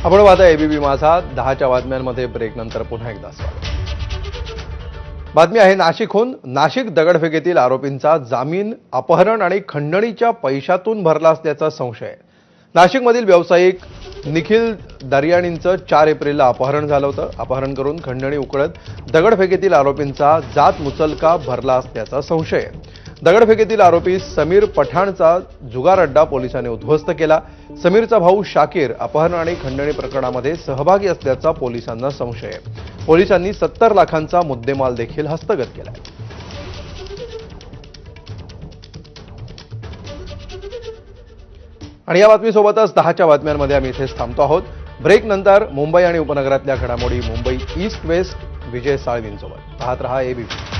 आपण पाहता एबीपी माझा 10च्या बातम्यांमध्ये ब्रेक नंतर पुन्हा एकदा स्वागत। बातमी आहे नाशिकहून। नाशिक दगडफेकीतील आरोपींचा जामीन अपहरण आणि खंडणीच्या पैशातून भरला असल्याचा संशय आहे। नाशिकमधील व्यावसायिक निखिल दर्याणींचं 4 एप्रिलला अपहरण झालं होतं। अपहरण करून खंडणी उकळत दगडफेकीतील आरोपींचा जात मुचलका भरला असल्याचा संशय आहे। दगडफेकीतील आरोपी समीर पठाणचा जुगार अड्डा पोलिसांनी उद्ध्वस्त केला। समीरचा भाऊ शाकीर अपहरण आणि खंडणी प्रकरणामध्ये सहभागी असल्याचा पोलिसांना संशय आहे। पोलिसांनी 70 लाखांचा मुद्देमाल देखील हस्तगत केला आहे। आणि या बातमीसोबतच 10च्या बातम्यांमध्ये आम्ही इथेच थांबतो आहोत। ब्रेक नंतर मुंबई आणि उपनगरातल्या घडामोडी मुंबई ईस्ट वेस्ट विजय साळवींसोबत। पाहत रहा एबीपी।